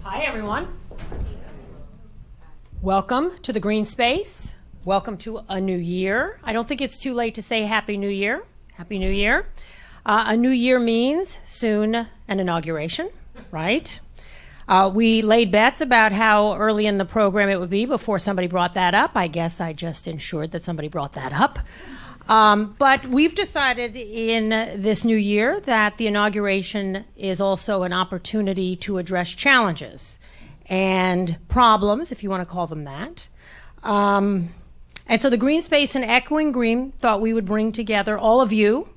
Hi, everyone. Welcome to the Green Space. Welcome to a new year. I don't think it's too late to say Happy New Year. Happy New Year. A new year means soon an inauguration, right? We laid bets about how early in the program it would be before somebody brought that up. I guess I just ensured that somebody brought that up. But we've decided in this new year that the inauguration is also an opportunity to address challenges and problems, if you want to call them that. And so the Green Space and Echoing Green thought we would bring together all of you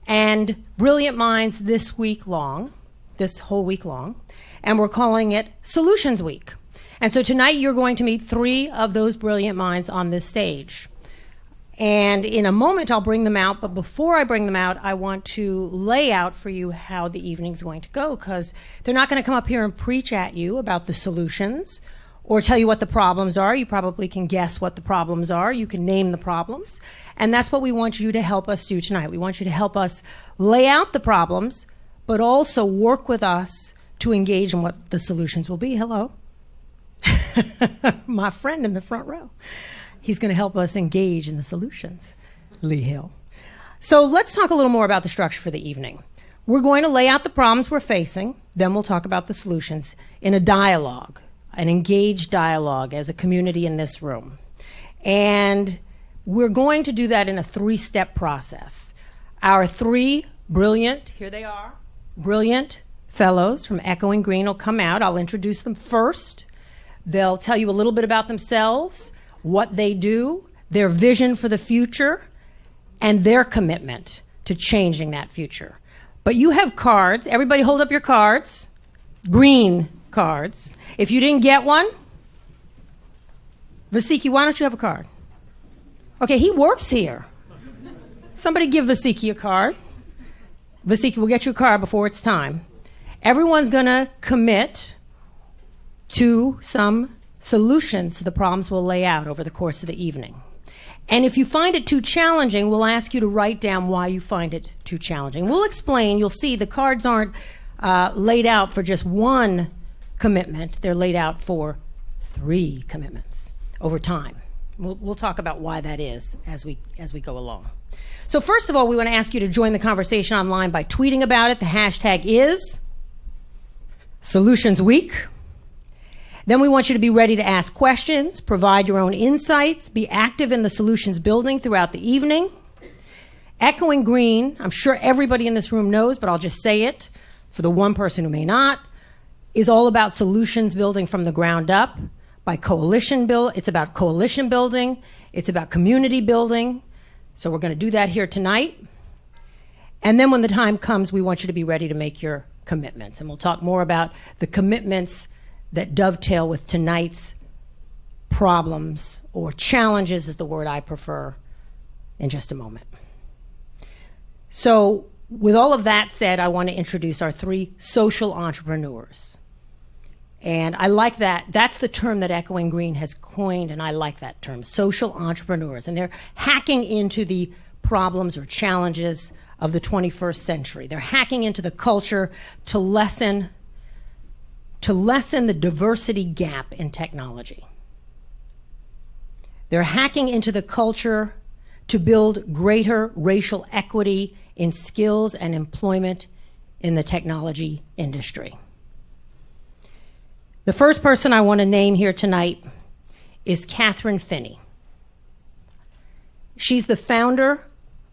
and brilliant minds this whole week long, and we're calling it Solutions Week. And so tonight you're going to meet 3 of those brilliant minds on this stage. And in a moment I'll bring them out, but before I bring them out, I want to lay out for you how the evening's going to go, because they're not going to come up here and preach at you about the solutions or tell you what the problems are. You probably can guess what the problems are. You can name the problems. And that's what we want you to help us do tonight. We want you to help us lay out the problems, but also work with us to engage in what the solutions will be. Hello. My friend in the front row. He's going to help us engage in the solutions, Lee Hill. So let's talk a little more about the structure for the evening. We're going to lay out the problems we're facing, then we'll talk about the solutions in a dialogue, an engaged dialogue as a community in this room. And we're going to do that in a 3-step process. Our 3 brilliant, here they are, brilliant fellows from Echoing Green will come out. I'll introduce them first. They'll tell you a little bit about themselves, what they do, their vision for the future, and their commitment to changing that future. But you have cards. Everybody hold up your cards. Green cards. If you didn't get one, Vasiki, why don't you have a card? Okay, he works here. Somebody give Vasiki a card. Vasiki, we'll get you a card before it's time. Everyone's going to commit to some solutions to the problems we'll lay out over the course of the evening. And if you find it too challenging, we'll ask you to write down why you find it too challenging. We'll explain. You'll see the cards aren't laid out for just one commitment. They're laid out for 3 commitments over time. We'll talk about why that is as we go along. So first of all, we want to ask you to join the conversation online by tweeting about it. The hashtag is Solutions Week. Then we want you to be ready to ask questions, provide your own insights, be active in the solutions building throughout the evening. Echoing Green, I'm sure everybody in this room knows, but I'll just say it for the one person who may not, is all about solutions building from the ground up by coalition build. It's about coalition building. It's about community building. So we're going to do that here tonight. And then when the time comes, we want you to be ready to make your commitments. And we'll talk more about the commitments that dovetail with tonight's problems, or challenges is the word I prefer, in just a moment. So with all of that said, I want to introduce our 3 social entrepreneurs. And I like that. That's the term that Echoing Green has coined, and I like that term, social entrepreneurs. And they're hacking into the problems or challenges of the 21st century. They're hacking into the culture to lessen the diversity gap in technology. They're hacking into the culture to build greater racial equity in skills and employment in the technology industry. The first person I want to name here tonight is Kathryn Finney. She's the founder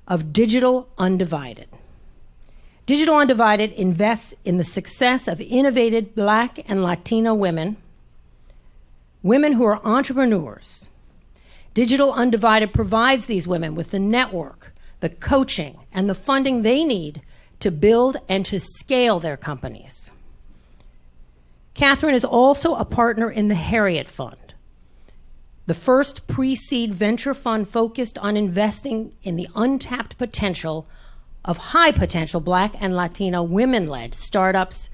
of Digital Undivided. Digital Undivided invests in the success of innovative Black and Latino women who are entrepreneurs. Digital Undivided provides these women with the network, the coaching, and the funding they need to build and to scale their companies. Kathryn is also a partner in the Harriet Fund, the first pre-seed venture fund focused on investing in the untapped potential of high-potential Black and Latino women-led startups,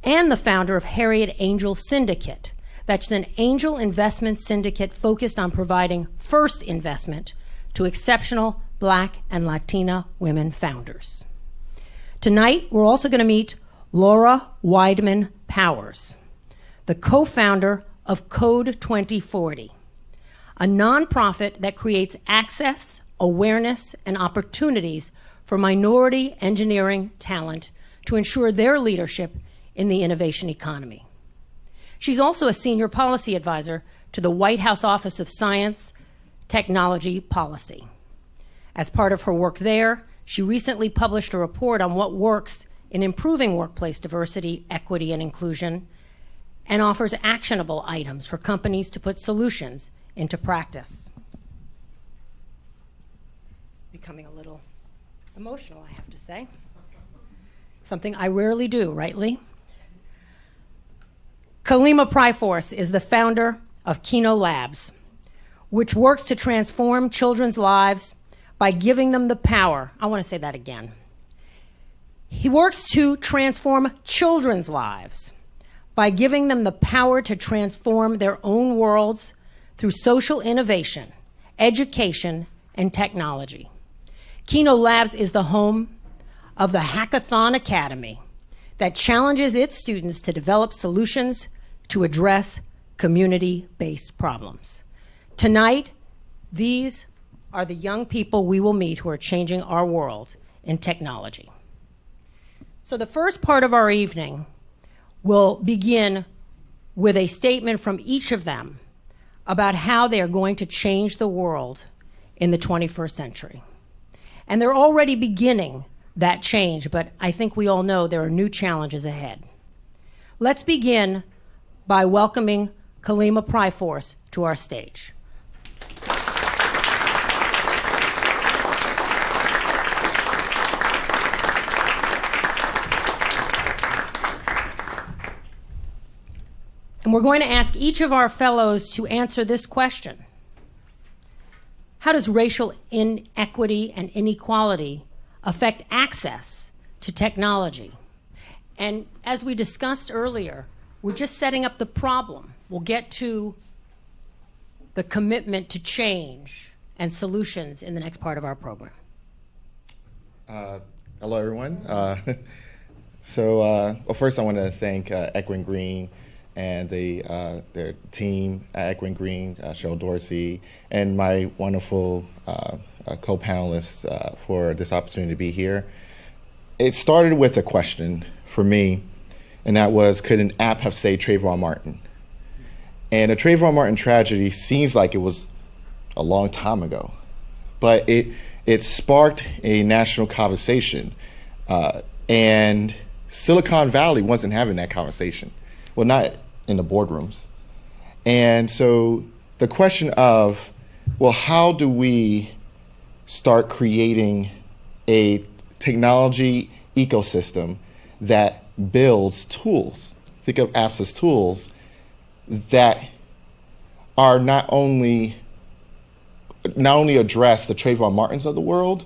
and the founder of Harriet Angel Syndicate. That's an angel investment syndicate focused on providing first investment to exceptional Black and Latina women founders. Tonight, we're also going to meet Laura Weidman Powers, the co-founder of Code 2040, a nonprofit that creates access, awareness, and opportunities for minority engineering talent to ensure their leadership in the innovation economy. She's also a senior policy advisor to the White House Office of Science, Technology Policy. As part of her work there, she recently published a report on what works in improving workplace diversity, equity, and inclusion, and offers actionable items for companies to put solutions into practice. Becoming a little emotional, I have to say. Something I rarely do, right, Lee? Kalimah Priforce is the founder of Qeyno Labs, which works to transform children's lives by giving them the power. I want to say that again. He works to transform children's lives by giving them the power to transform their own worlds through social innovation, education, and technology. Qeyno Labs is the home of the Hackathon Academy that challenges its students to develop solutions to address community-based problems. Tonight, these are the young people we will meet who are changing our world in technology. So the first part of our evening will begin with a statement from each of them about how they are going to change the world in the 21st century. And they're already beginning that change, but I think we all know there are new challenges ahead. Let's begin by welcoming Kalimah Priforce to our stage. And we're going to ask each of our fellows to answer this question. How does racial inequity and inequality affect access to technology? And as we discussed earlier, we're just setting up the problem. We'll get to the commitment to change and solutions in the next part of our program. Hello, everyone. Well, first I want to thank Equine Green and their team at Equine Green, Cheryl Dorsey, and my wonderful co-panelists for this opportunity to be here. It started with a question for me, and that was, could an app have saved Trayvon Martin? And the Trayvon Martin tragedy seems like it was a long time ago, but it sparked a national conversation, and Silicon Valley wasn't having that conversation. Well, not in the boardrooms. And so the question of, well, how do we start creating a technology ecosystem that builds tools, think of apps as tools, that are not only address the Trayvon Martins of the world,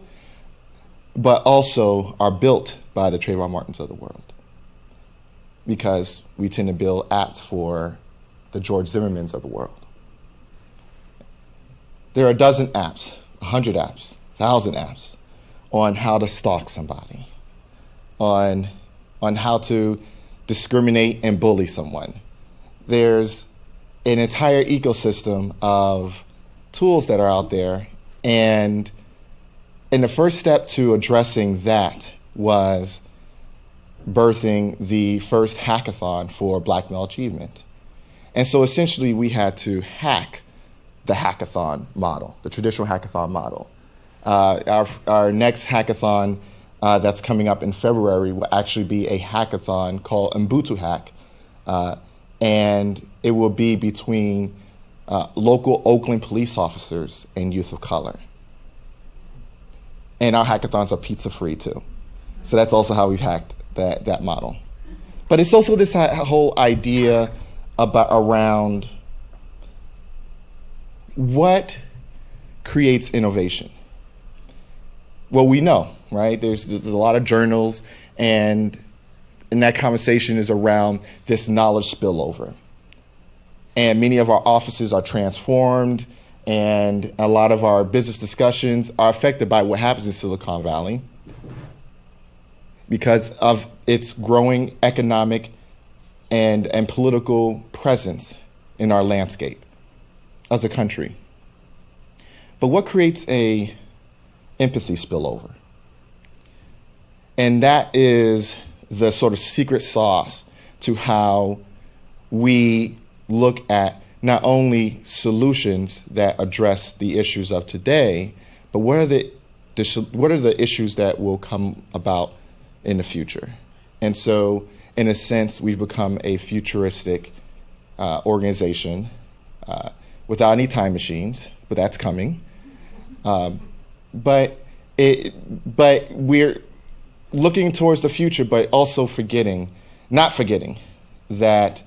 but also are built by the Trayvon Martins of the world. Because we tend to build apps for the George Zimmermans of the world. There are a dozen apps, 100 apps, 1,000 apps on how to stalk somebody, on how to discriminate and bully someone. There's an entire ecosystem of tools that are out there, and the first step to addressing that was birthing the first hackathon for Black male achievement. And so essentially we had to hack the hackathon model, the traditional hackathon model. Our next hackathon that's coming up in February will actually be a hackathon called Ubuntu Hack, and it will be between local Oakland police officers and youth of color. And our hackathons are pizza free too. So that's also how we've hacked that model. But it's also this whole idea around what creates innovation. Well, we know, right? There's a lot of journals, and that conversation is around this knowledge spillover. And many of our offices are transformed, and a lot of our business discussions are affected by what happens in Silicon Valley. because of its growing economic and political presence in our landscape as a country. But what creates a empathy spillover? And that is the sort of secret sauce to how we look at not only solutions that address the issues of today, but what are the issues that will come about in the future? And so, in a sense, we've become a futuristic organization without any time machines, but that's coming. But we're looking towards the future, but also not forgetting that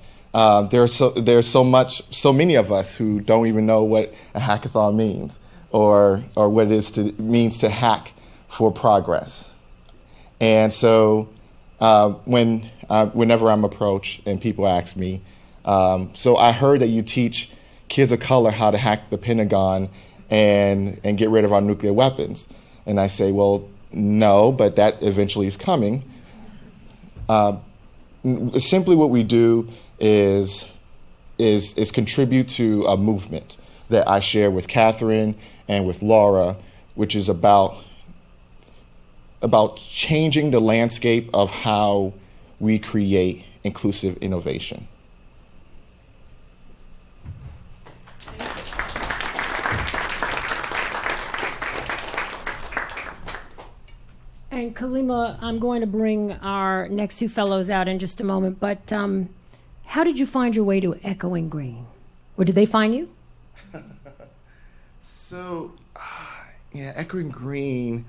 there's so many of us who don't even know what a hackathon means, or what it means to hack for progress. And so whenever I'm approached and people ask me, so I heard that you teach kids of color how to hack the Pentagon and get rid of our nuclear weapons. And I say, well, no, but that eventually is coming. Simply what we do is contribute to a movement that I share with Kathryn and with Laura, which is about changing the landscape of how we create inclusive innovation. And Kalimah, I'm going to bring our next two fellows out in just a moment, but how did you find your way to Echoing Green? Or did they find you? So, Echoing Green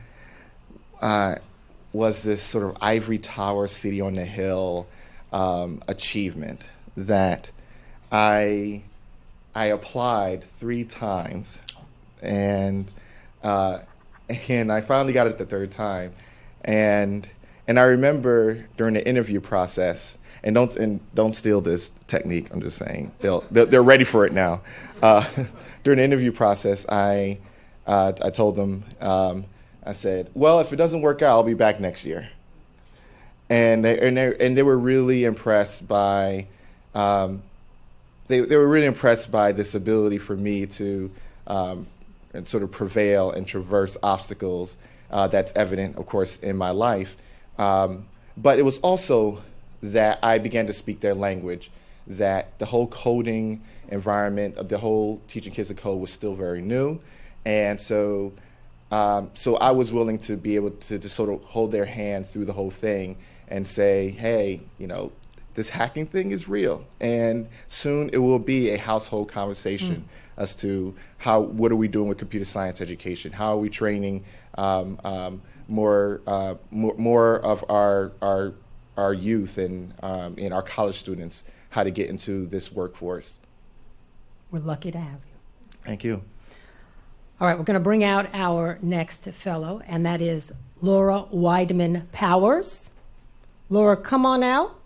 was this sort of ivory tower, city on the hill achievement that I applied 3 times, and I finally got it the 3rd time. And I remember during the interview process, and don't steal this technique, I'm just saying, they're ready for it now. During the interview process, I told them, I said, well, if it doesn't work out, I'll be back next year. And they were really impressed by they were really impressed by this ability for me to sort of prevail and traverse obstacles that's evident, of course, in my life. But it was also that I began to speak their language, that the whole coding environment of the whole teaching kids to code was still very new. And so I was willing to be able to just sort of hold their hand through the whole thing and say, hey, this hacking thing is real. And soon it will be a household conversation as to what are we doing with computer science education? How are we training more of our youth and our college students how to get into this workforce? We're lucky to have you. Thank you. All right, we're going to bring out our next fellow, and that is Laura Weidman Powers. Laura, come on out.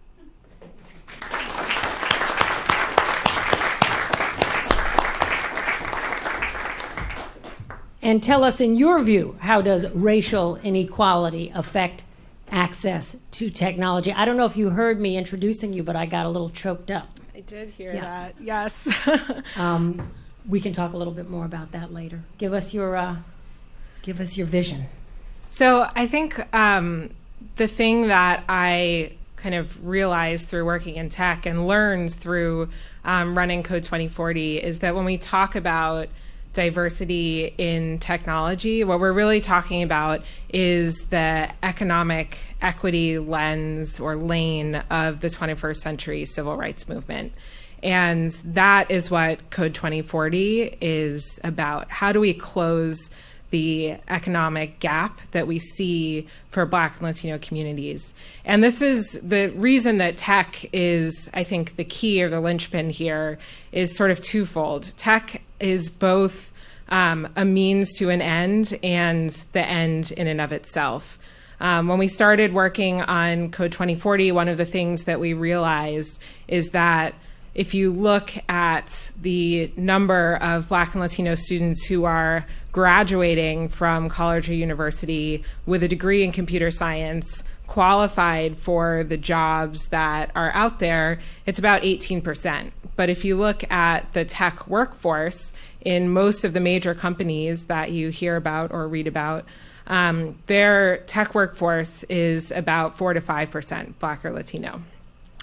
And tell us, in your view, how does racial inequality affect access to technology? I don't know if you heard me introducing you, but I got a little choked up. I did hear that, yes. We can talk a little bit more about that later. Give us your vision. So I think the thing that I kind of realized through working in tech and learned through running Code 2040 is that when we talk about diversity in technology, what we're really talking about is the economic equity lens or lane of the 21st century civil rights movement. And that is what Code 2040 is about. How do we close the economic gap that we see for Black and Latino communities? And this is the reason that tech is, I think, the key or the linchpin here is sort of twofold. Tech is both a means to an end and the end in and of itself. When we started working on Code 2040, one of the things that we realized is that if you look at the number of Black and Latino students who are graduating from college or university with a degree in computer science qualified for the jobs that are out there, it's about 18%. But if you look at the tech workforce in most of the major companies that you hear about or read about, their tech workforce is about 4 to 5% Black or Latino.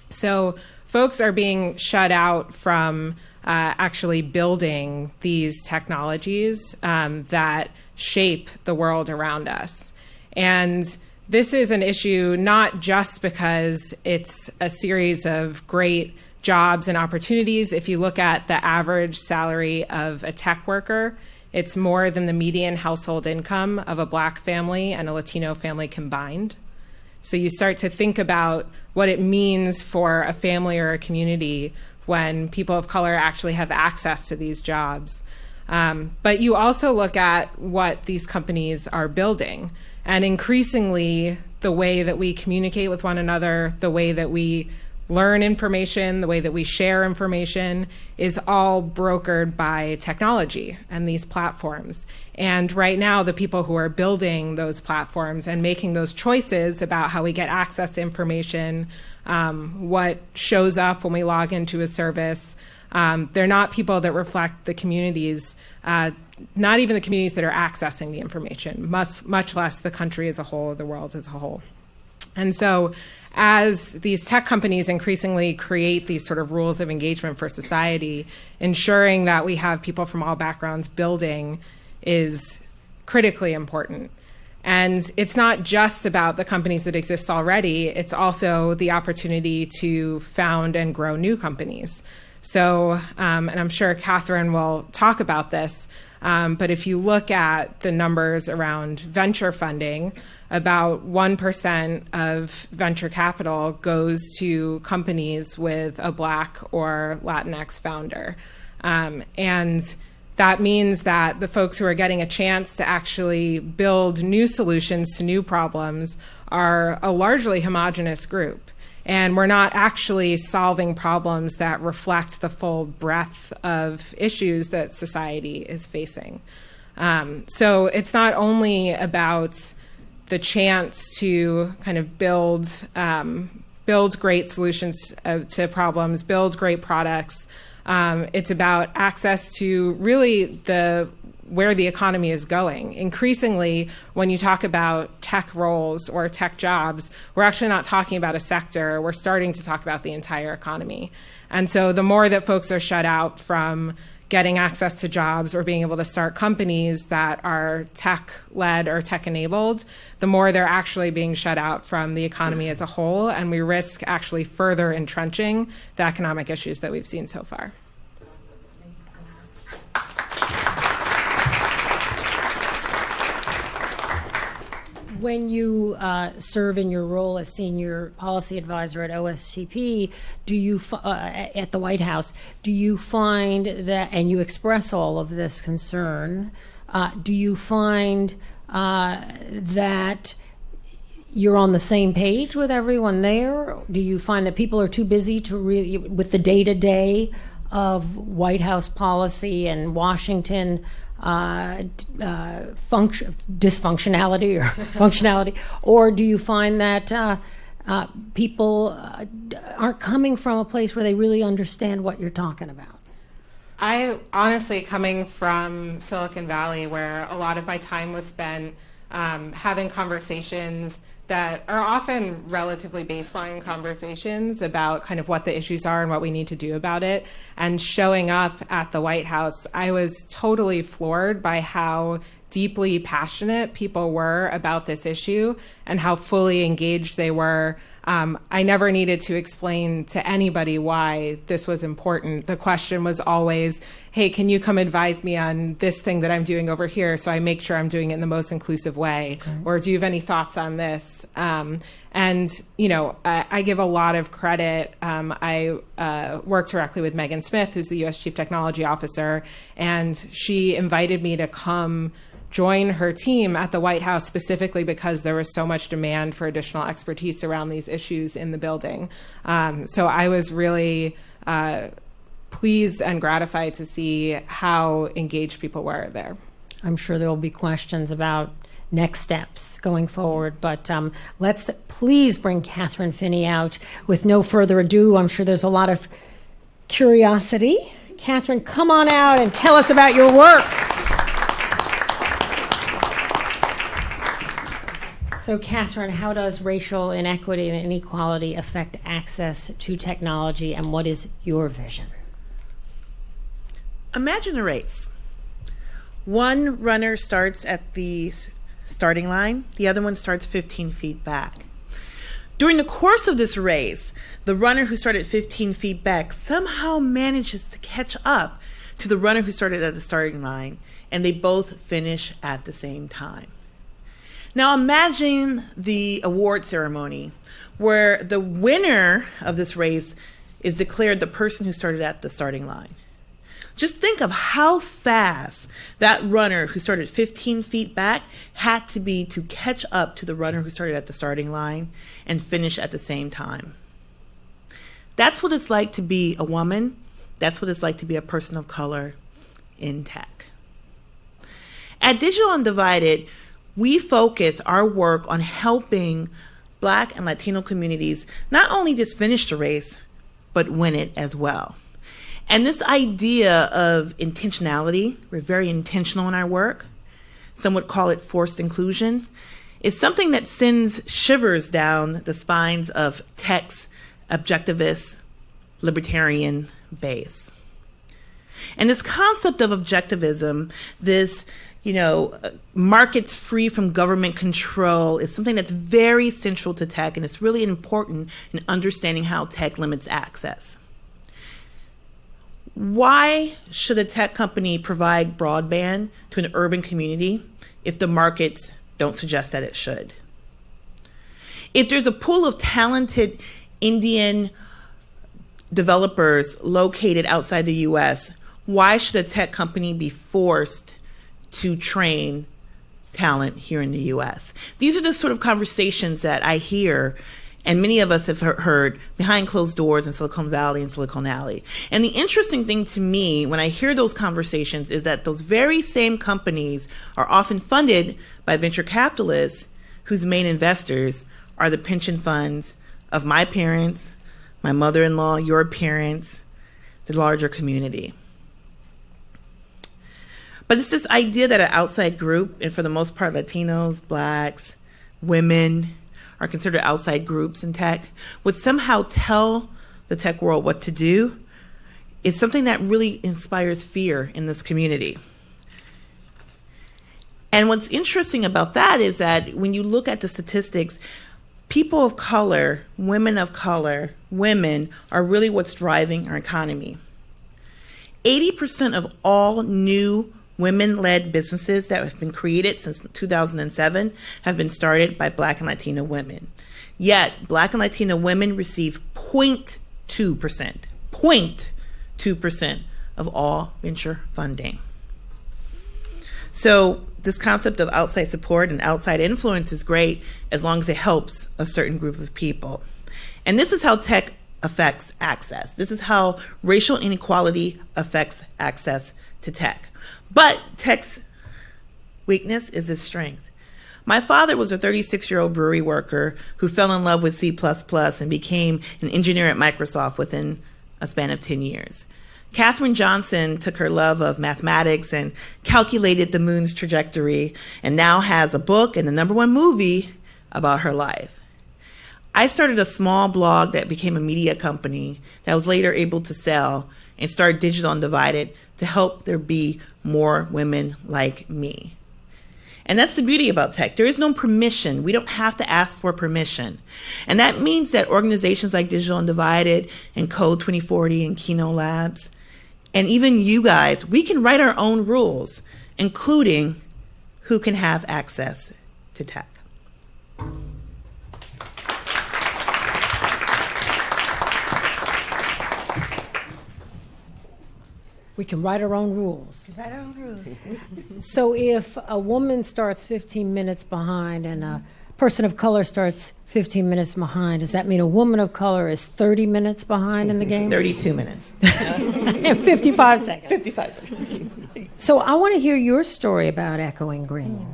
So folks are being shut out from actually building these technologies that shape the world around us. And this is an issue not just because it's a series of great jobs and opportunities. If you look at the average salary of a tech worker, it's more than the median household income of a Black family and a Latino family combined. So you start to think about what it means for a family or a community when people of color actually have access to these jobs. But you also look at what these companies are building. And increasingly, the way that we communicate with one another, the way that we learn information, the way that we share information is all brokered by technology and these platforms. And right now, the people who are building those platforms and making those choices about how we get access to information, what shows up when we log into a service, they're not people that reflect the communities, not even the communities that are accessing the information, much less the country as a whole, the world as a whole. And so as these tech companies increasingly create these sort of rules of engagement for society, ensuring that we have people from all backgrounds building is critically important. And it's not just about the companies that exist already, it's also the opportunity to found and grow new companies. So, and I'm sure Kathryn will talk about this, but if you look at the numbers around venture funding, about 1% of venture capital goes to companies with a Black or Latinx founder. And that means that the folks who are getting a chance to actually build new solutions to new problems are a largely homogenous group. And we're not actually solving problems that reflect the full breadth of issues that society is facing. So it's not only about the chance to kind of build great solutions to problems, build great products. It's about access to really where the economy is going. Increasingly, when you talk about tech roles or tech jobs, we're actually not talking about a sector. We're starting to talk about the entire economy. And so the more that folks are shut out from getting access to jobs or being able to start companies that are tech-led or tech-enabled, the more they're actually being shut out from the economy as a whole, and we risk actually further entrenching the economic issues that we've seen so far. When you serve in your role as senior policy advisor at OSTP, do you at the White House, do you find that, and you express all of this concern, do you find that you're on the same page with everyone there? Do you find that people are too busy to really, with the day-to-day of White House policy and Washington dysfunctionality or functionality, or do you find that people aren't coming from a place where they really understand what you're talking about? I honestly, coming from Silicon Valley, where a lot of my time was spent having conversations that are often relatively baseline conversations about kind of what the issues are and what we need to do about it. And showing up at the White House, I was totally floored by how deeply passionate people were about this issue and how fully engaged they were. I never needed to explain to anybody why this was important. The question was always, hey, can you come advise me on this thing that I'm doing over here so I make sure I'm doing it in the most inclusive way? Okay. Or do you have any thoughts on this? And, you know, I give a lot of credit. I work directly with Megan Smith, who's the U.S. Chief Technology Officer, and she invited me to come join her team at the White House specifically because there was so much demand for additional expertise around these issues in the building. So I was really pleased and gratified to see how engaged people were there. I'm sure there will be questions about next steps going forward. But let's please bring Kathryn Finney out with no further ado. I'm sure there's a lot of curiosity. Kathryn, come on out and tell us about your work. So, Kathryn, how does racial inequity and inequality affect access to technology, and what is your vision? Imagine a race. One runner starts at the starting line, the other one starts 15 feet back. During the course of this race, the runner who started 15 feet back somehow manages to catch up to the runner who started at the starting line, and they both finish at the same time. Now imagine the award ceremony where the winner of this race is declared the person who started at the starting line. Just think of how fast that runner who started 15 feet back had to be to catch up to the runner who started at the starting line and finish at the same time. That's what it's like to be a woman. That's what it's like to be a person of color in tech. At Digital Undivided, we focus our work on helping Black and Latino communities not only just finish the race, but win it as well. And this idea of intentionality, we're very intentional in our work, some would call it forced inclusion, is something that sends shivers down the spines of tech's objectivist, libertarian base. And this concept of objectivism, this markets free from government control, is something that's very central to tech, and it's really important in understanding how tech limits access. Why should a tech company provide broadband to an urban community if the markets don't suggest that it should? If there's a pool of talented Indian developers located outside the US, why should a tech company be forced to train talent here in the US? These are the sort of conversations that I hear, and many of us have heard behind closed doors in Silicon Valley and Silicon Alley. And the interesting thing to me when I hear those conversations is that those very same companies are often funded by venture capitalists whose main investors are the pension funds of my parents, my mother-in-law, your parents, the larger community. But it's this idea that an outside group, and for the most part Latinos, Blacks, women, are considered outside groups in tech, would somehow tell the tech world what to do, is something that really inspires fear in this community. And what's interesting about that is that when you look at the statistics, people of color, women are really what's driving our economy. 80% of all new women-led businesses that have been created since 2007 have been started by Black and Latino women. Yet, Black and Latino women receive 0.2% of all venture funding. So this concept of outside support and outside influence is great as long as it helps a certain group of people. And this is how tech affects access. This is how racial inequality affects access to tech. But tech's weakness is its strength. My father was a 36-year-old brewery worker who fell in love with C++ and became an engineer at Microsoft within a span of 10 years. Kathryn Johnson took her love of mathematics and calculated the moon's trajectory and now has a book and the #1 movie about her life. I started a small blog that became a media company that I was later able to sell and start Digital Undivided to help there be more women like me. And that's the beauty about tech. There is no permission. We don't have to ask for permission. And that means that organizations like Digital Undivided and Code 2040 and Qeyno Labs, and even you guys, we can write our own rules, including who can have access to tech. We can write our own rules. So if a woman starts 15 minutes behind and a person of color starts 15 minutes behind, does that mean a woman of color is 30 minutes behind in the game? 32 minutes. And 55 seconds. 55 seconds. So I want to hear your story about echoing green.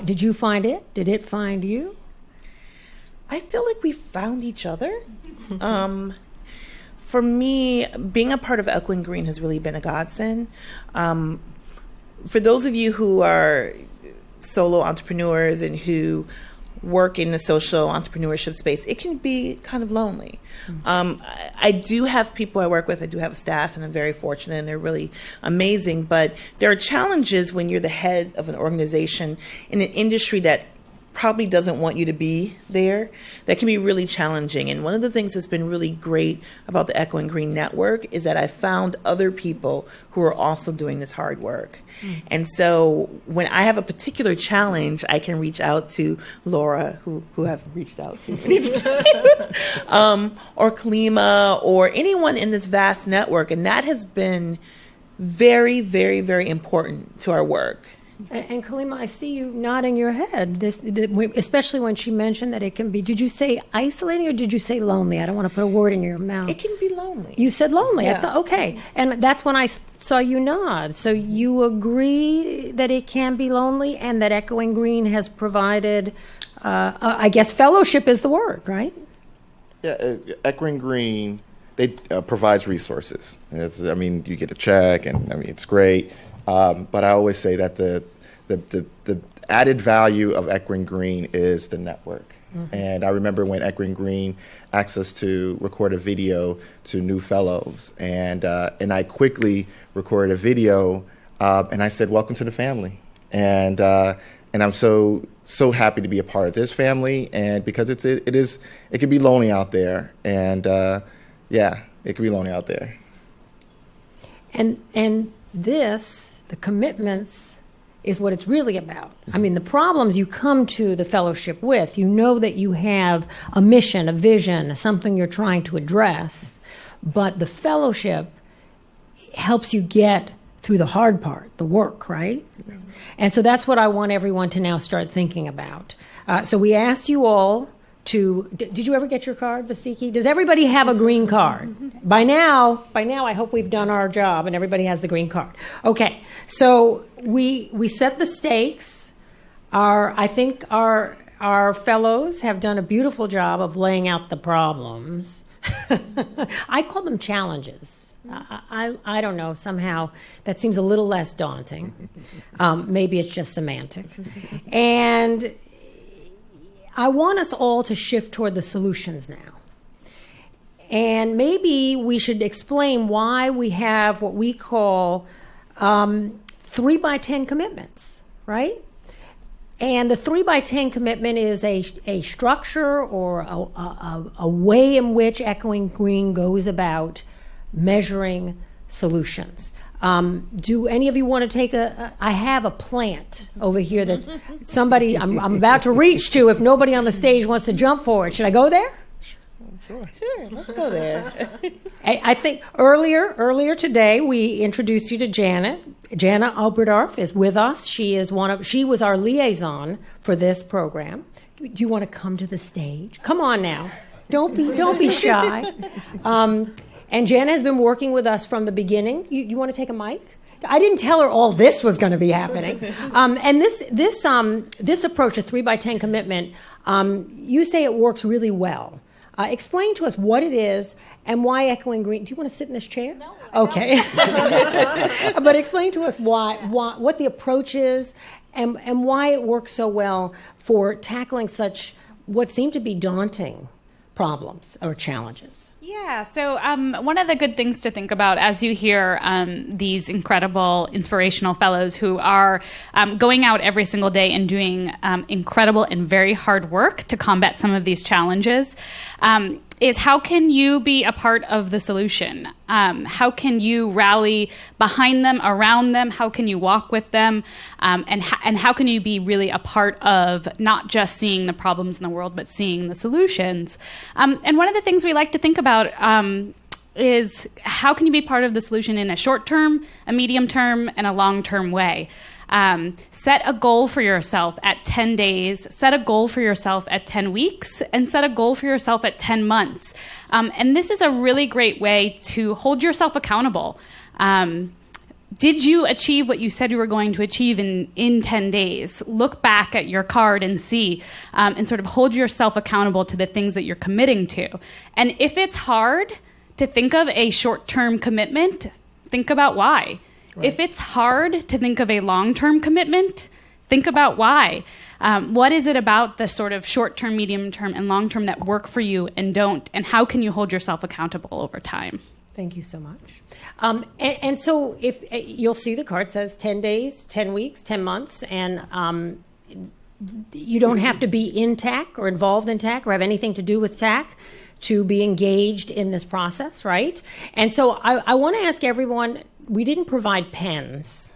Did you find it? Did it find you? I feel like we found each other. For me, being a part of Echo & Green has really been a godsend. For those of you who are solo entrepreneurs and who work in the social entrepreneurship space, it can be kind of lonely. I do have people I work with. I do have a staff, and I'm very fortunate, and they're really amazing. But there are challenges when you're the head of an organization in an industry that probably doesn't want you to be there. That can be really challenging. And one of the things that's been really great about the Echo & Green network is that I found other people who are also doing this hard work. And so when I have a particular challenge, I can reach out to Laura, who I've reached out to many times, or Kalimah, or anyone in this vast network. And that has been very, very, very important to our work. And Kalimah, I see you nodding your head, especially when she mentioned that it can be, did you say isolating or did you say lonely? I don't want to put a word in your mouth. It can be lonely. You said lonely. Yeah. I thought, okay. And that's when I saw you nod. So you agree that it can be lonely and that Echo & Green has provided, I guess fellowship is the word, right? Yeah, Echo & Green, they provides resources. You get a check, and it's great. But I always say that the added value of Echo & Green is the network. And I remember when Echo & Green asked us to record a video to new fellows, and I quickly recorded a video, and I said, "Welcome to the family." And I'm so happy to be a part of this family, and because it can be lonely out there, and it can be lonely out there. And the commitments is what it's really about. I mean, the problems you come to the fellowship with, you know that you have a mission, a vision, something you're trying to address, but the fellowship helps you get through the hard part, the work, right? And so that's what I want everyone to now start thinking about. So we asked you all to, did you ever get your card, Vasiki? Does everybody have a green card? By now, I hope we've done our job and everybody has the green card. Okay, so we set the stakes. I think our fellows have done a beautiful job of laying out the problems. I call them challenges. I don't know, somehow that seems a little less daunting. Maybe it's just semantic. And I want us all to shift toward the solutions now. And maybe we should explain why we have what we call 3x10 commitments, right? And the 3x10 commitment is a structure or a way in which Echo & Green goes about measuring solutions. Do any of you want to take I have a plant over here that somebody I'm about to reach to if nobody on the stage wants to jump for it. Should I go there? Sure, let's go there. I think earlier today we introduced you to Janet. Jana Alberdorf is with us. She was our liaison for this program. Do you want to come to the stage? Come on now. Don't be shy. And Jana has been working with us from the beginning. You want to take a mic? I didn't tell her all this was going to be happening. And this approach, a 3x10 commitment, you say it works really well. Explain to us what it is and why Echo & Green. Do you want to sit in this chair? No. Okay. But explain to us what the approach is and why it works so well for tackling such what seem to be daunting problems or challenges. Yeah, so one of the good things to think about as you hear these incredible, inspirational fellows who are going out every single day and doing incredible and very hard work to combat some of these challenges is how can you be a part of the solution? How can you rally behind them, around them? How can you walk with them? And how can you be really a part of not just seeing the problems in the world, but seeing the solutions? And one of the things we like to think about is how can you be part of the solution in a short term, a medium term, and a long term way? Set a goal for yourself at 10 days, set a goal for yourself at 10 weeks, and set a goal for yourself at 10 months. And this is a really great way to hold yourself accountable. did you achieve what you said you were going to achieve in 10 days? Look back at your card and see, and sort of hold yourself accountable to the things that you're committing to. And if it's hard to think of a short-term commitment, think about why. Right. If it's hard to think of a long-term commitment, think about why. What is it about the sort of short-term, medium-term, and long-term that work for you and don't? And how can you hold yourself accountable over time? Thank you so much. And so if you'll see the card says 10 days, 10 weeks, 10 months, and you don't have to be in TAC or involved in TAC or have anything to do with TAC to be engaged in this process, right? And so I want to ask everyone, we didn't provide pens.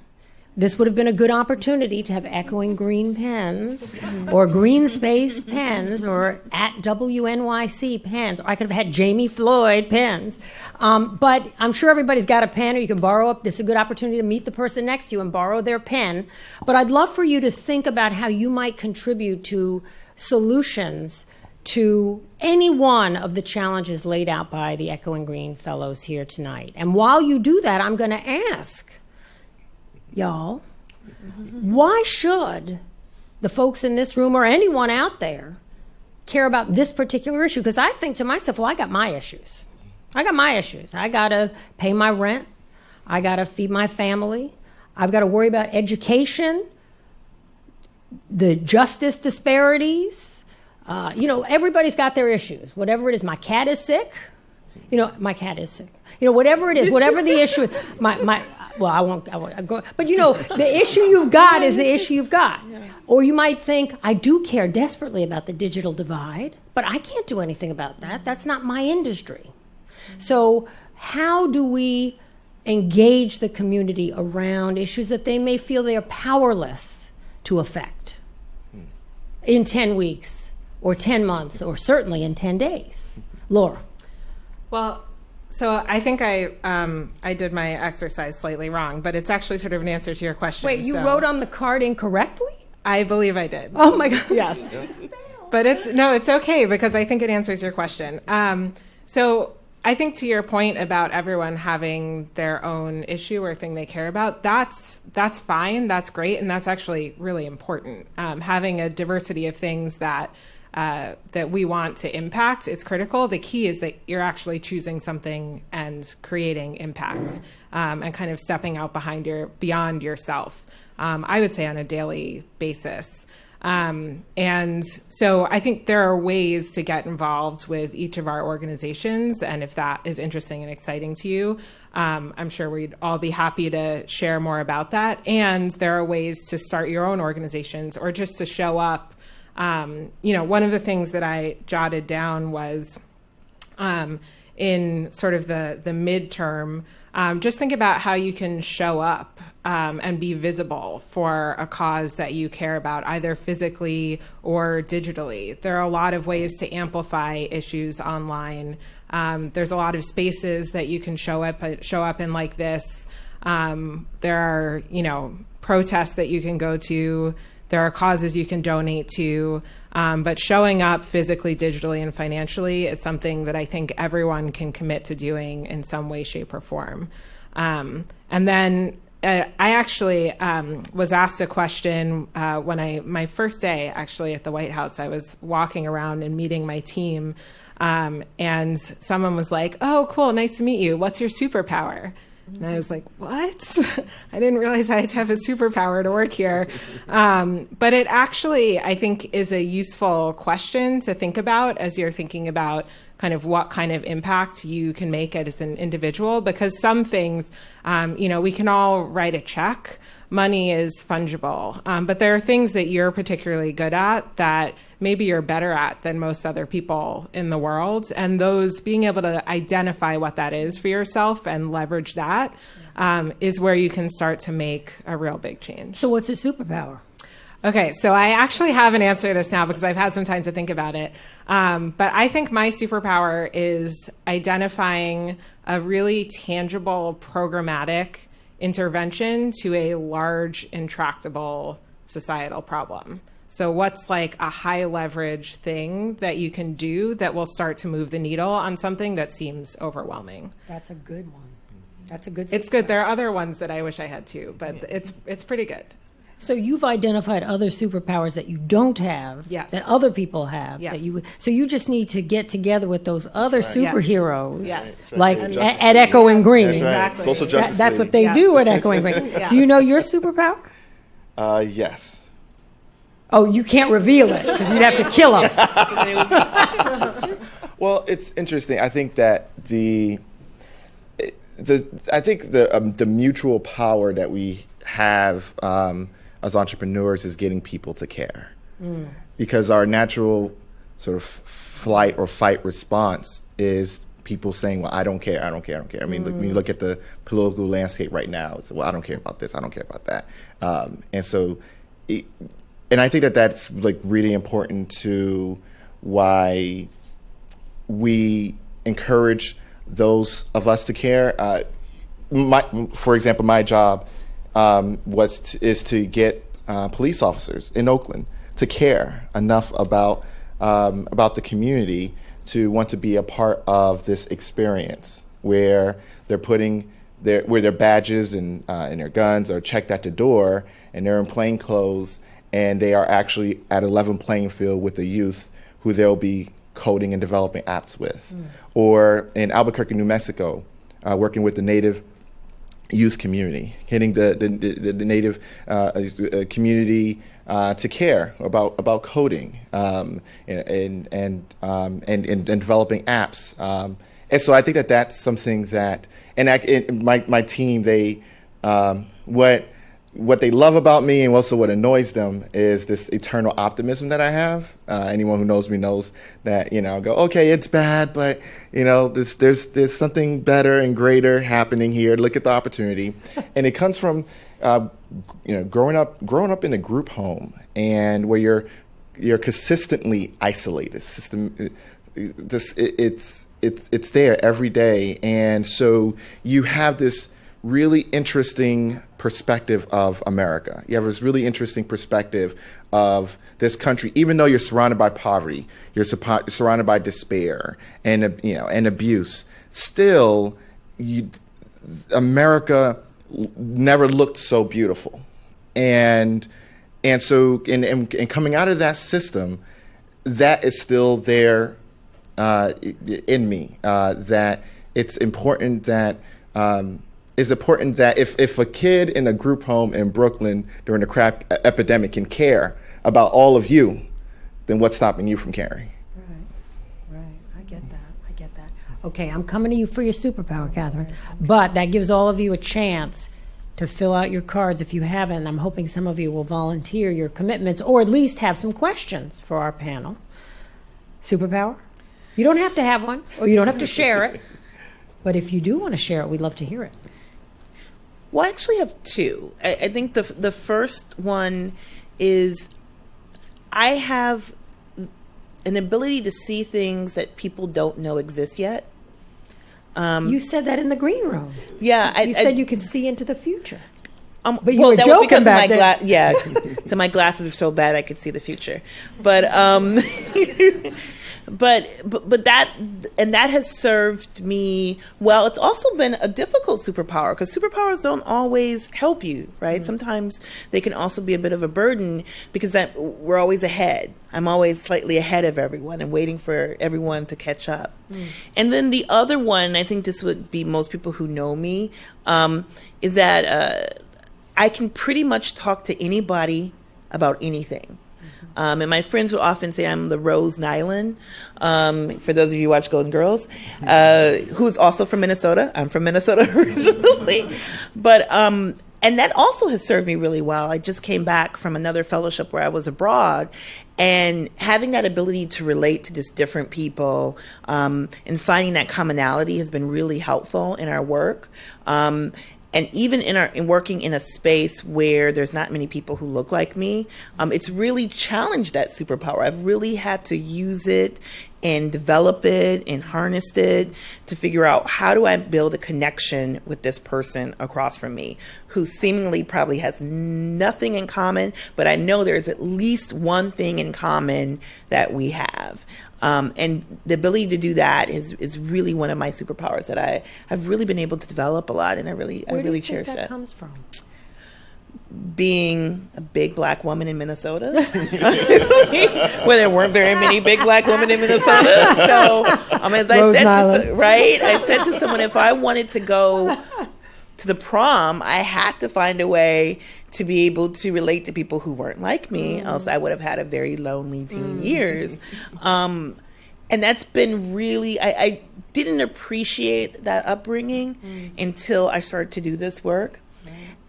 This would have been a good opportunity to have echoing green pens or green space pens or at WNYC pens. Or I could have had Jami Floyd pens. But I'm sure everybody's got a pen, or you can borrow up. This is a good opportunity to meet the person next to you and borrow their pen. But I'd love for you to think about how you might contribute to solutions to any one of the challenges laid out by the Echoing Green Fellows here tonight. And while you do that, I'm going to ask y'all, why should the folks in this room or anyone out there care about this particular issue? Because I think to myself, well, I got my issues. I got to pay my rent. I got to feed my family. I've got to worry about education, the justice disparities. Everybody's got their issues. Whatever it is, my cat is sick. My cat is sick. Whatever it is, whatever the issue, well, I won't go. But the issue you've got is the issue you've got. Yeah. Or you might think, I do care desperately about the digital divide, but I can't do anything about that. That's not my industry. So how do we engage the community around issues that they may feel they are powerless to affect in 10 weeks or 10 months or certainly in 10 days? Laura. Well, so I think I did my exercise slightly wrong, but it's actually sort of an answer to your question. Wait, you wrote on the card incorrectly? I believe I did. Oh my God. Yes. But it's okay because I think it answers your question. So I think to your point about everyone having their own issue or thing they care about, that's fine, that's great, and that's actually really important. Having a diversity of things that we want to impact is critical. The key is that you're actually choosing something and creating impact, and kind of stepping out beyond yourself, I would say on a daily basis. And so I think there are ways to get involved with each of our organizations, and if that is interesting and exciting to you, I'm sure we'd all be happy to share more about that. And there are ways to start your own organizations or just to show up. One of the things that I jotted down was in sort of the midterm, just think about how you can show up and be visible for a cause that you care about, either physically or digitally. There are a lot of ways to amplify issues online. There's a lot of spaces that you can show up in like this. There are, protests that you can go to. There are causes you can donate to, but showing up physically, digitally, and financially is something that I think everyone can commit to doing in some way, shape, or form. And then I actually was asked a question when my first day actually at the White House. I was walking around and meeting my team, and someone was like, "Oh, cool, nice to meet you. What's your superpower?" And I was like, what? I didn't realize I had to have a superpower to work here. But it actually, I think, is a useful question to think about as you're thinking about kind of what kind of impact you can make as an individual. Because some things, we can all write a check. Money is fungible. But there are things that you're particularly good at that maybe you're better at than most other people in the world. And those, being able to identify what that is for yourself and leverage that is where you can start to make a real big change. So what's a superpower? Okay, so I actually have an answer to this now because I've had some time to think about it. But I think my superpower is identifying a really tangible, programmatic intervention to a large, intractable societal problem. So what's like a high leverage thing that you can do that will start to move the needle on something that seems overwhelming? That's a good one. That's a good. It's good. There are other ones that I wish I had too, but it's pretty good. So you've identified other superpowers that you don't have, Yes. that other people have. Yes. So you just need to get together with those other superheroes, Yes. like Justice at League. Echo and Green. That's right. Exactly. Social justice. That's what League. they Yeah. do at Echo and Green. Yeah. Do you know your superpower? Yes. Oh, you can't reveal it because you'd have to kill us. Well, it's interesting. I think that the mutual power that we have as entrepreneurs is getting people to care, because our natural sort of flight or fight response is people saying, "Well, I don't care, I don't care, I don't care." I mean, when you look at the political landscape right now, it's, "Well, I don't care about this, I don't care about that," and I think that that's like really important to why we encourage those of us to care. For example, my job is to get police officers in Oakland to care enough about the community to want to be a part of this experience where they're putting their badges and their guns are checked at the door, and they're in plain clothes, and they are actually at a level playing field with the youth who they'll be coding and developing apps with. Or in Albuquerque, New Mexico, working with the Native youth community, hitting the Native community to care about coding and developing apps. And so I think that that's something that, and my team, they what they love about me and also what annoys them is this eternal optimism that I have. Anyone who knows me knows that, I go, okay, it's bad, but there's something better and greater happening here. Look at the opportunity. And it comes from growing up in a group home, and where you're consistently isolated. It's there every day. And so you have this really interesting perspective of America. You have this really interesting perspective of this country, even though you're surrounded by poverty, you're surrounded by despair and abuse. Still, America never looked so beautiful, and so coming out of that system, that is still there in me. That it's important that. It's important that if a kid in a group home in Brooklyn during the crack epidemic can care about all of you, then what's stopping you from caring? Right. I get that. Okay, I'm coming to you for your superpower, Kathryn. But that gives all of you a chance to fill out your cards if you haven't. I'm hoping some of you will volunteer your commitments or at least have some questions for our panel. Superpower? You don't have to have one, or you don't have to share it. But if you do want to share it, we'd love to hear it. Well, I actually have two. I think the first one is I have an ability to see things that people don't know exist yet. You said that in the green room. Yeah. You said you can see into the future. But you were joking back then. Yeah, so my glasses are so bad I could see the future. But but that has served me well. It's also been a difficult superpower because superpowers don't always help you, right? Mm-hmm. Sometimes they can also be a bit of a burden because we're always ahead. I'm always slightly ahead of everyone and waiting for everyone to catch up. Mm. And then the other one, I think this would be most people who know me, is that I can pretty much talk to anybody about anything. And my friends would often say I'm the Rose Nyland, for those of you who watch Golden Girls, who's also from Minnesota. I'm from Minnesota originally. But and that also has served me really well. I just came back from another fellowship where I was abroad, and having that ability to relate to just different people and finding that commonality has been really helpful in our work. And even in working in a space where there's not many people who look like me, it's really challenged that superpower. I've really had to use it and develop it and harnessed it to figure out, how do I build a connection with this person across from me who seemingly probably has nothing in common, but I know there's at least one thing in common that we have. And the ability to do that is really one of my superpowers that I have really been able to develop a lot, and I really cherish that. Where do you think that comes from? Being a big black woman in Minnesota, when there weren't very many big black women in Minnesota. So, as I said to someone, if I wanted to go to the prom, I had to find a way to be able to relate to people who weren't like me, else I would have had a very lonely teen years. And that's been really, I didn't appreciate that upbringing until I started to do this work.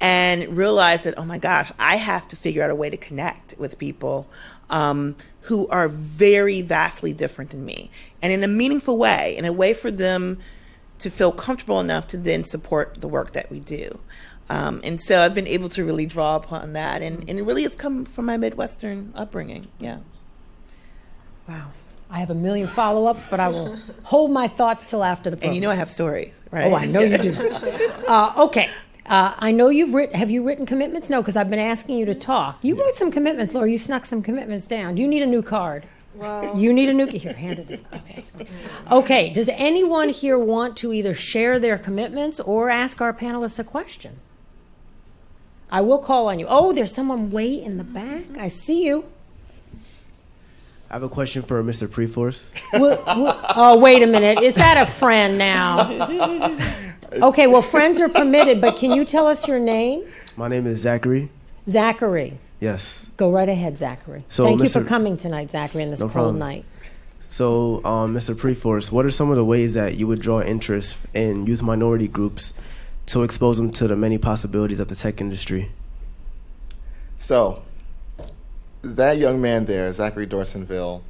And realize that, oh my gosh, I have to figure out a way to connect with people who are very vastly different than me, and in a meaningful way, in a way for them to feel comfortable enough to then support the work that we do. And so I've been able to really draw upon that, and it really has come from my Midwestern upbringing. Yeah. Wow. I have a million follow-ups, but I will hold my thoughts till after the program. And I have stories, right? Oh, I know you do. Okay. I know have you written commitments? No, because I've been asking you to talk. You wrote some commitments, Laura. You snuck some commitments down. Do you need a new card? Well, you need a new, here, hand it. Okay. Okay, does anyone here want to either share their commitments or ask our panelists a question? I will call on you. Oh, there's someone way in the back. I see you. I have a question for Mr. Priforce. Oh, wait a minute. Is that a friend now? Okay, well, friends are permitted, but can you tell us your name? My name is Zachary. Zachary. Yes. Go right ahead, Zachary. So, Thank you for coming tonight, Zachary, in this cold night. So, Mr. Priforce, what are some of the ways that you would draw interest in youth minority groups to expose them to the many possibilities of the tech industry? So, that young man there, Zachary Dorsonville,